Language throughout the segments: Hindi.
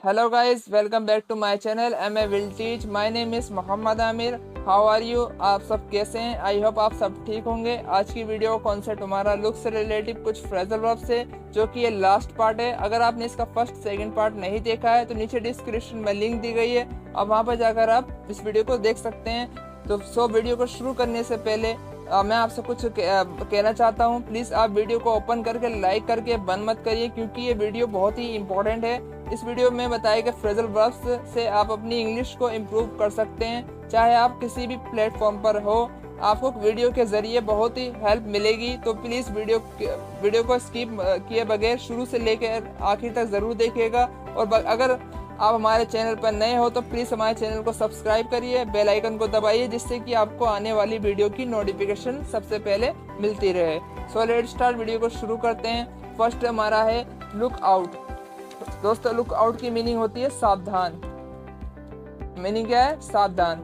Hello guys, welcome back to my channel. MA will teach. My name is Mohammad Aamir. How are you? आप सब कैसे हैं? आई होप आप सब ठीक होंगे. आज की वीडियो का कॉन्सेप्ट हमारा लुक से रिलेटिव कुछ फ्रेजल वर्ब से, जो कि ये लास्ट पार्ट है. अगर आपने इसका फर्स्ट सेकंड पार्ट नहीं देखा है तो नीचे डिस्क्रिप्शन में लिंक दी गई है, अब वहाँ पर जाकर आप इस वीडियो को देख सकते हैं. तो वीडियो को शुरू करने से पहले मैं आपसे कुछ कहना चाहता हूँ. प्लीज़ आप वीडियो को ओपन करके लाइक करके बंद मत करिए, क्योंकि ये वीडियो बहुत ही इंपॉर्टेंट है. इस वीडियो में बताए गए फ्रेजल वर्ब्स से आप अपनी इंग्लिश को इम्प्रूव कर सकते हैं. चाहे आप किसी भी प्लेटफॉर्म पर हो, आपको वीडियो के ज़रिए बहुत ही हेल्प मिलेगी. तो प्लीज़ वीडियो को स्किप किए बगैर शुरू से लेकर आखिर तक ज़रूर देखिएगा. और अगर आप हमारे चैनल पर नए हो तो प्लीज़ हमारे चैनल को सब्सक्राइब करिए, बेल आइकन को दबाइए, जिससे कि आपको आने वाली वीडियो की नोटिफिकेशन सबसे पहले मिलती रहे. So let's start. वीडियो को शुरू करते हैं. फर्स्ट हमारा है लुक आउट. दोस्तों, लुक आउट की मीनिंग होती है सावधान. मीनिंग क्या है? सावधान.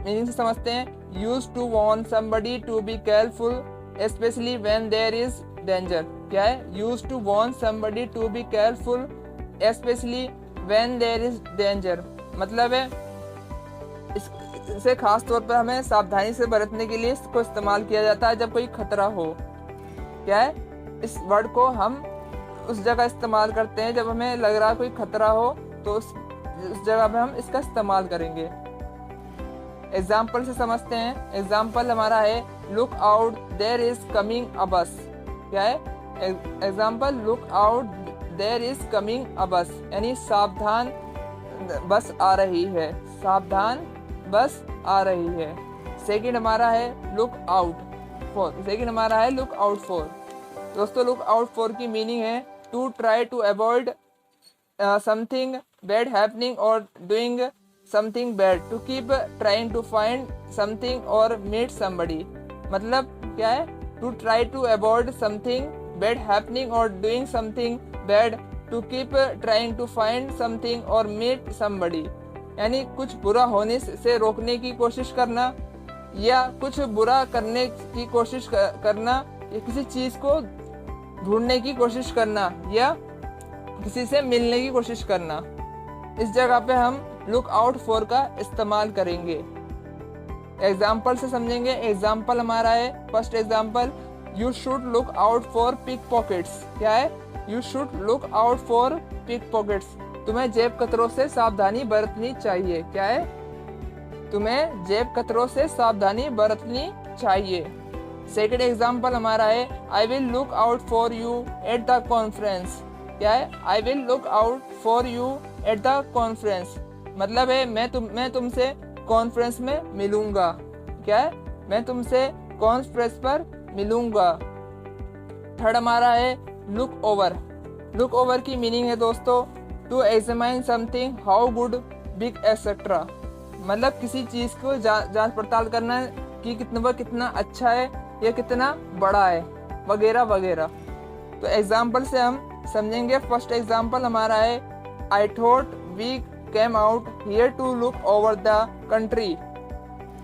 मीनिंग से समझते हैं. Use to warn somebody to be careful specially when there is danger. क्या है? Use to warn somebody to be careful specially when there is danger. मतलब है इसे खास तौर पर हमें सावधानी से बरतने के लिए इसको इस्तेमाल किया जाता है जब कोई खतरा हो. क्या है? इस वर्ड को हम उस जगह इस्तेमाल करते हैं जब हमें लग रहा कोई खतरा हो, तो उस जगह पे हम इसका इस्तेमाल करेंगे. एग्जाम्पल से समझते हैं. एग्जाम्पल हमारा है look out there is coming a bus. क्या है? Example look out there is coming a bus, यानी सावधान बस आ रही है. सावधान बस आ रही है. सेकंड हमारा है लुक आउट फॉर. सेकंड हमारा है लुक आउट फॉर. दोस्तों, लुक आउट फॉर की मीनिंग है to try to avoid something bad happening और doing something bad. To keep trying to find something और मीट समबडी. मतलब क्या है? To try to avoid something bad happening और doing something bad. To keep trying to find something और मीट समबडी, यानी कुछ बुरा होने से रोकने की कोशिश करना, या कुछ बुरा करने की कोशिश करना, या किसी चीज़ को ढूंढने की कोशिश करना, या किसी से मिलने की कोशिश करना. इस जगह पे हम लुक आउट फॉर का इस्तेमाल करेंगे. एग्जाम्पल से समझेंगे. एग्जाम्पल हमारा है first example you should look out for pickpockets. क्या है? You should look out for pickpockets. तुम्हें जेब कतरों से सावधानी बरतनी चाहिए. क्या है? तुम्हें जेब कतरों से सावधानी बरतनी चाहिए. सेकंड एग्जाम्पल हमारा है I will look out for you at the conference. क्या है? I will look out for you at the conference. मतलब है मैं तुमसे कॉन्फ्रेंस में मिलूंगा. क्या है? मैं तुमसे कॉन्फ्रेंस पर मिलूंगा. थर्ड हमारा है लुक ओवर. लुक ओवर की मीनिंग है दोस्तों to examine something how good big etcetera. मतलब किसी चीज़ को जांच पड़ताल करना कि कितना अच्छा है या कितना बड़ा है, वगैरह वगैरह. तो एग्जाम्पल से हम समझेंगे. फर्स्ट एग्जाम्पल हमारा है I thought we came out here to look over the country.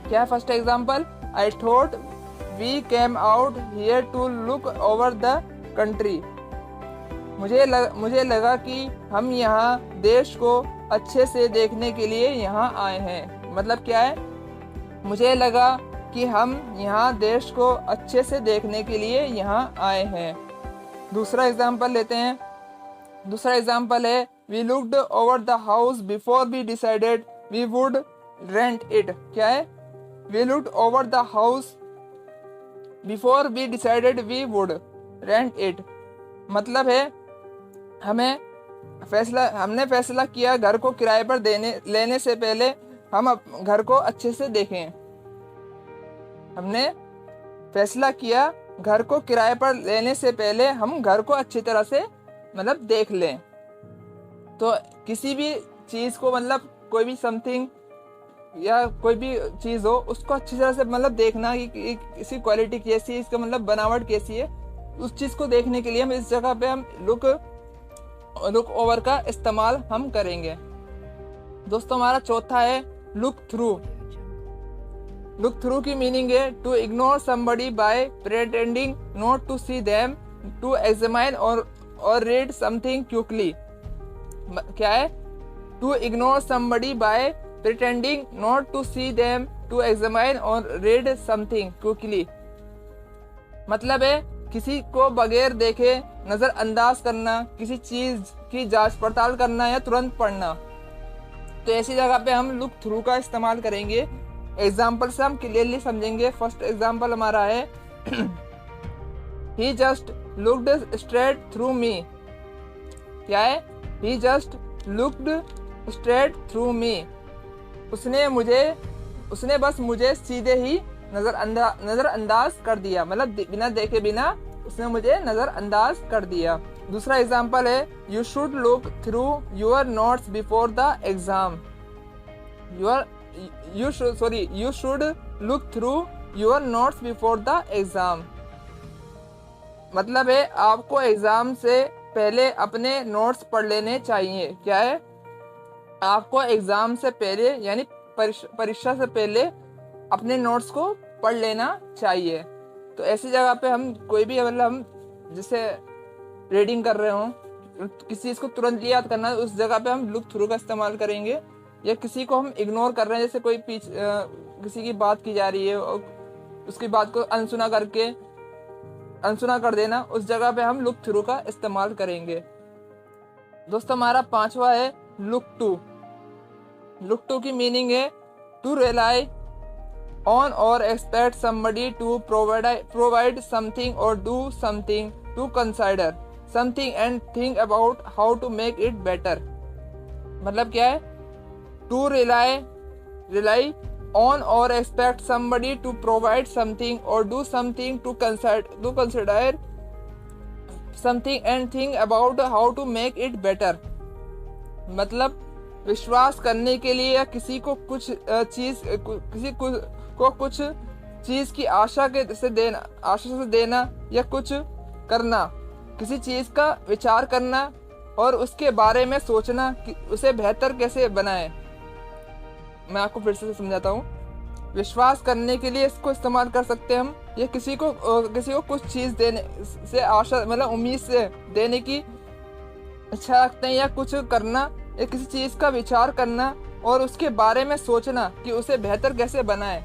क्या है first example? I thought we came out here to look over the country. मुझे लगा कि हम यहाँ देश को अच्छे से देखने के लिए यहाँ आए हैं. मतलब क्या है? मुझे लगा कि हम यहाँ देश को अच्छे से देखने के लिए यहाँ आए हैं. दूसरा एग्जाम्पल लेते हैं. दूसरा एग्जाम्पल है we looked over the house before we decided we would rent it. क्या है? We looked over the house before we decided we would rent it. मतलब है हमने फैसला किया घर को किराए पर लेने से पहले हम घर को अच्छे से देखें. हमने फैसला किया घर को किराए पर लेने से पहले हम घर को अच्छी तरह से मतलब देख लें. तो किसी भी चीज़ को, मतलब कोई भी समथिंग या कोई भी चीज़ हो, उसको अच्छी तरह से मतलब देखना कि इसकी क्वालिटी कैसी है, इसका मतलब बनावट कैसी है. उस चीज़ को देखने के लिए हम इस जगह पे हम लुक ओवर का इस्तेमाल हम करेंगे. दोस्तों, हमारा चौथा है लुक थ्रू. लुक थ्रू की मीनिंग है to ignore somebody by pretending not to see them, to examine और रीड समथिंग क्विकली. क्या है? To ignore somebody by pretending not to see them, to examine और रीड समथिंग क्विकली। मतलब है किसी को बगैर देखे नजरअंदाज करना, किसी चीज की जांच पड़ताल करना या तुरंत पढ़ना। तो ऐसी जगह पे हम लुक थ्रू का इस्तेमाल करेंगे। एग्जाम्पल से हम क्लियरली समझेंगे। फर्स्ट एग्जाम्पल हमारा है ही जस्ट लुक्ड स्ट्रेट थ्रू मी। क्या है? ही जस्ट लुक्ड स्ट्रेट थ्रू मी। उसने बस मुझे सीधे ही नजरअंदाज कर दिया, मतलब बिना देखे बिना उसने मुझे नजरअंदाज कर दिया। दूसरा एग्जाम्पल है you should look through your notes before the exam. You should look through your notes before the exam. मतलब है आपको एग्जाम से पहले अपने नोट्स पढ़ लेने चाहिए। क्या है? आपको एग्जाम से पहले यानी परीक्षा से पहले अपने नोट्स को पढ़ लेना चाहिए। तो ऐसी जगह पे हम कोई भी मतलब हम जैसे रीडिंग कर रहे हो, किसी चीज़ को तुरंत याद करना है, उस जगह पे हम लुक थ्रू का इस्तेमाल करेंगे। या किसी को हम इग्नोर कर रहे हैं, जैसे कोई किसी की बात की जा रही है और उसकी बात को अनसुना कर देना, उस जगह पे हम लुक थ्रू का इस्तेमाल करेंगे। दोस्तों हमारा पांचवा है लुक टू। लुक टू की मीनिंग है टू रिलाई ऑन और expect somebody to provide something और do something, to consider something and think about how to make it better. मतलब क्या है? टू रिलाई ऑन और expect somebody to provide something or do something, to consider something and think about how to make it better। मतलब विश्वास करने के लिए या किसी को कुछ चीज की आशा से देना या कुछ करना, किसी चीज का विचार करना और उसके बारे में सोचना कि उसे बेहतर कैसे बनाए। मैं आपको फिर से समझाता हूँ। विश्वास करने के लिए इसको इस्तेमाल कर सकते हैं हम, या किसी को कुछ चीज़ देने से आशा मतलब उम्मीद से देने की इच्छा रखते हैं, या कुछ करना या किसी चीज़ का विचार करना और उसके बारे में सोचना कि उसे बेहतर कैसे बनाए।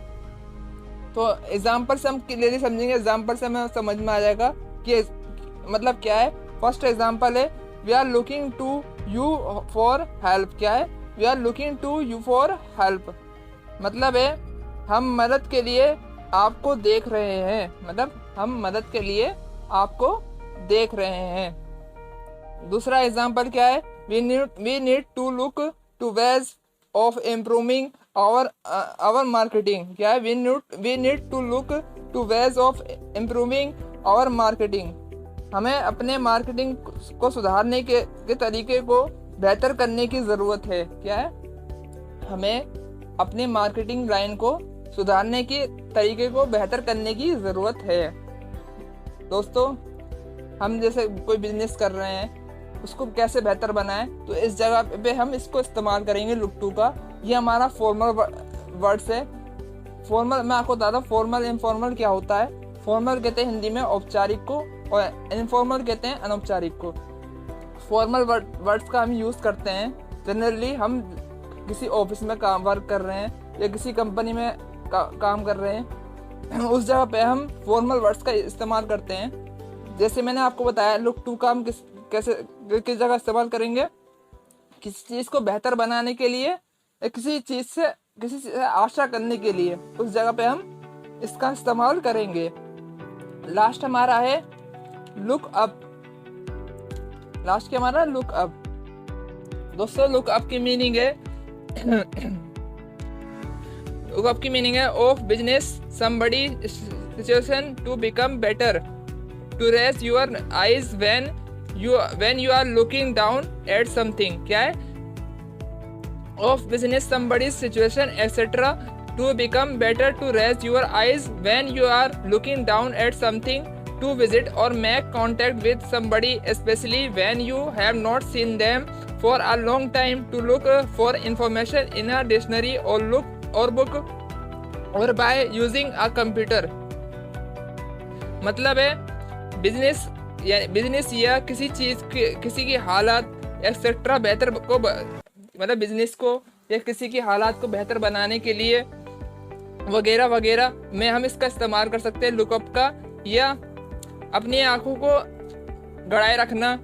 तो एग्जाम्पल से हम क्लियरली समझेंगे, एग्जाम्पल से हमें समझ में आ जाएगा कि मतलब क्या है। फर्स्ट एग्जाम्पल है we are looking to you for help. क्या है? We are looking to you for help. मतलब है हम मदद के लिए आपको देख रहे हैं, मतलब हम मदद के लिए आपको देख रहे हैं। दूसरा एग्जाम्पल क्या है? We need to look to ways of improving our marketing. क्या है? We need to look to ways of improving our marketing. हमें अपने मार्केटिंग को सुधारने के तरीके को बेहतर करने की ज़रूरत है। क्या है? हमें अपनी मार्केटिंग लाइन को सुधारने के तरीके को बेहतर करने की ज़रूरत है। दोस्तों हम जैसे कोई बिजनेस कर रहे हैं, उसको कैसे बेहतर बनाएं, तो इस जगह पे हम इसको इस्तेमाल करेंगे लुक टू का। ये हमारा फॉर्मल वर्ड्स है। फॉर्मल मैं आपको बताता हूँ फॉर्मल इनफॉर्मल क्या होता है। फॉर्मल कहते हैं हिंदी में औपचारिक को और इनफॉर्मल कहते हैं अनौपचारिक को। फॉर्मल वर्ड्स का हम यूज़ करते हैं जनरली हम किसी ऑफिस में वर्क कर रहे हैं या किसी कंपनी में काम कर रहे हैं, उस जगह पे हम फॉर्मल वर्ड्स का इस्तेमाल करते हैं। जैसे मैंने आपको बताया लुक टू का हम किस जगह इस्तेमाल करेंगे? किसी चीज़ को बेहतर बनाने के लिए या किसी चीज़ से आशा करने के लिए, उस जगह पे हम इसका इस्तेमाल करेंगे। लास्ट हमारा है लुक अप। लास्ट क्या हमारा? Look up. दोस्तों लुक अप की मीनिंग है लुक अप की मीनिंग है of business somebody situation to become better, to raise your eyes when you are looking down at something. क्या है? Of business somebody situation etcetera to become better, to raise your eyes when you are looking down at something, to visit or make contact with somebody especially when you have not seen them for a long time, to look for information in a dictionary or book or by using a computer। मतलब है बिजनेस या किसी चीज़ किसी की हालत एक्सेट्रा बेहतर को मतलब बिजनेस को या किसी की हालात को बेहतर बनाने के लिए वगैरह वगैरह में हम इसका इस्तेमाल कर सकते हैं लुकअप का। या अपनी आंखों को गड़ाए रखना,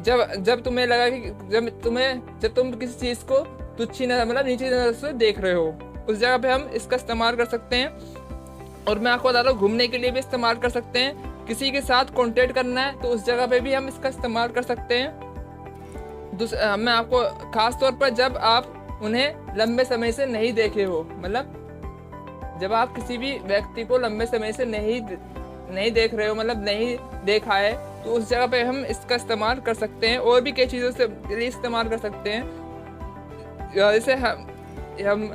जब तुम्हें लगा कि जब तुम किसी चीज़ को तुच्छी नजर मतलब नीचे नजर से देख रहे हो, उस जगह पे हम इसका इस्तेमाल कर सकते हैं। और मैं आपको बता रहा हूँ, घूमने के लिए भी इस्तेमाल कर सकते हैं। किसी के साथ कांटेक्ट करना है तो उस जगह पे भी हम इसका इस्तेमाल कर सकते हैं। मैं आपको खास तौर पर जब आप उन्हें लंबे समय से नहीं देखे हो, मतलब जब आप किसी भी व्यक्ति को लंबे समय से नहीं देख रहे हो, मतलब नहीं देखा है, तो उस जगह पे हम इसका इस्तेमाल कर सकते हैं। और भी कई चीज़ों से लिए इस्तेमाल कर सकते हैं। जैसे हम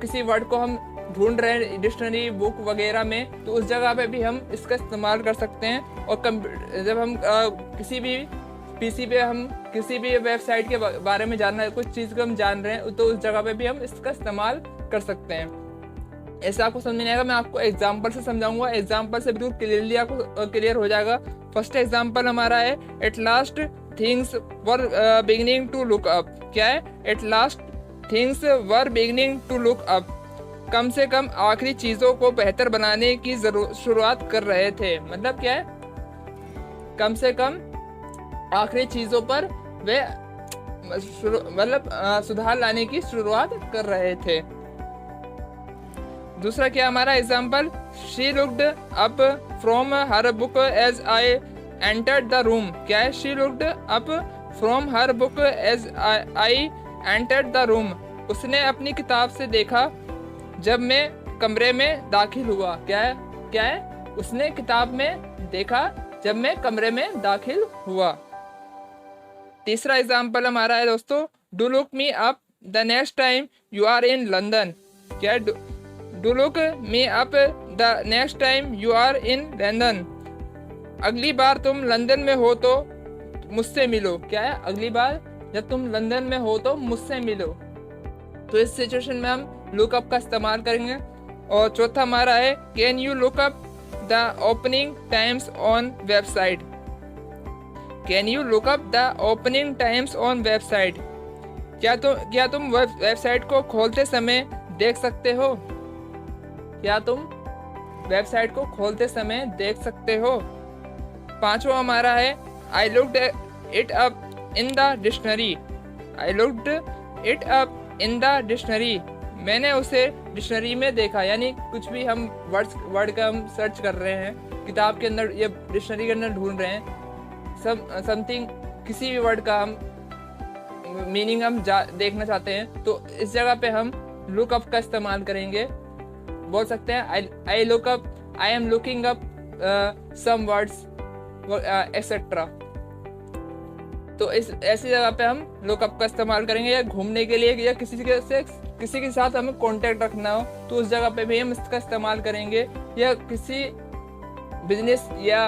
किसी वर्ड को हम ढूंढ रहे हैं डिक्शनरी बुक वगैरह में, तो उस जगह पे भी हम इसका इस्तेमाल कर सकते हैं। और जब हम किसी भी पीसी पे हम किसी भी वेबसाइट के बारे में जानना है, कुछ चीज़ को हम जान रहे हैं, तो उस जगह पे भी हम इसका इस्तेमाल कर सकते हैं। ऐसा आपको समझ नहीं आएगा, मैं आपको एग्जाम्पल से समझाऊंगा। एग्जाम्पल से बिल्कुल क्लियरली आपको क्लियर हो जाएगा। फर्स्ट एग्जाम्पल हमारा है, at last things were beginning to look up. क्या है? At last things were beginning to look up. कम से कम आखिरी चीज़ों को बेहतर बनाने की शुरुआत कर रहे थे। मतलब क्या है? कम से कम आखिरी चीज़ों पर वे मतलब सुधार लाने की शुरुआत कर रहे थे। दूसरा क्या हमारा example, she looked up from her book as I entered the room. क्या है? She looked up from her book as I entered the room. उसने अपनी किताब से देखा जब मैं कमरे में दाखिल हुआ। क्या है? उसने किताब में देखा जब मैं कमरे में दाखिल हुआ। तीसरा एग्जाम्पल हमारा है दोस्तों, do look me up the next time you are in London. क्या है? Do look me up the next time you are in London. अगली बार तुम लंदन में हो तो मुझसे मिलो। क्या है? अगली बार जब तुम लंदन में हो तो मुझसे मिलो। तो इस सिचुएशन में हम लुकअप का इस्तेमाल करेंगे। और चौथा हमारा है, can you look up the opening times on website. Can you look up the opening times on website. क्या तुम वेबसाइट को खोलते समय देख सकते हो? क्या तुम वेबसाइट को खोलते समय देख सकते हो? पांचवा हमारा है, I looked it up in the dictionary. I looked it up in the dictionary. मैंने उसे डिक्शनरी में देखा। यानी कुछ भी हम वर्ड का हम सर्च कर रहे हैं किताब के अंदर या डिक्शनरी के अंदर ढूंढ रहे हैं, समथिंग किसी भी वर्ड का हम मीनिंग हम देखना चाहते हैं, तो इस जगह पे हम लुकअप का इस्तेमाल करेंगे। बोल सकते हैं I look up, I am looking up some words etcetera. तो इस ऐसी जगह पे हम लुकअप का इस्तेमाल करेंगे। या घूमने के लिए या किसी के साथ हमें कांटेक्ट रखना हो तो उस जगह पे भी हम इसका इस्तेमाल करेंगे। या किसी बिजनेस या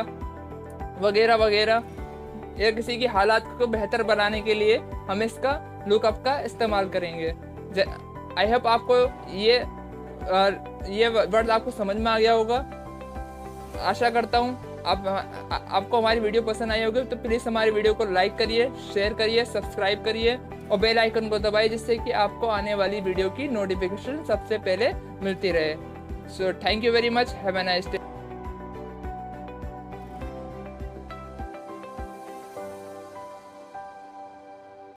वगैरह वगैरह या किसी की हालात को बेहतर बनाने के लिए हम इसका लुकअप का इस्तेमाल करेंगे। आई होप आपको ये वर्ड आपको समझ में आ गया होगा। आशा करता हूँ आपको हमारी वीडियो पसंद आई होगी। तो प्लीज़ हमारी वीडियो को लाइक करिए, शेयर करिए, सब्सक्राइब करिए और बेल आइकन को दबाइए, जिससे कि आपको आने वाली वीडियो की नोटिफिकेशन सबसे पहले मिलती रहे। So thank you very much, have a nice day.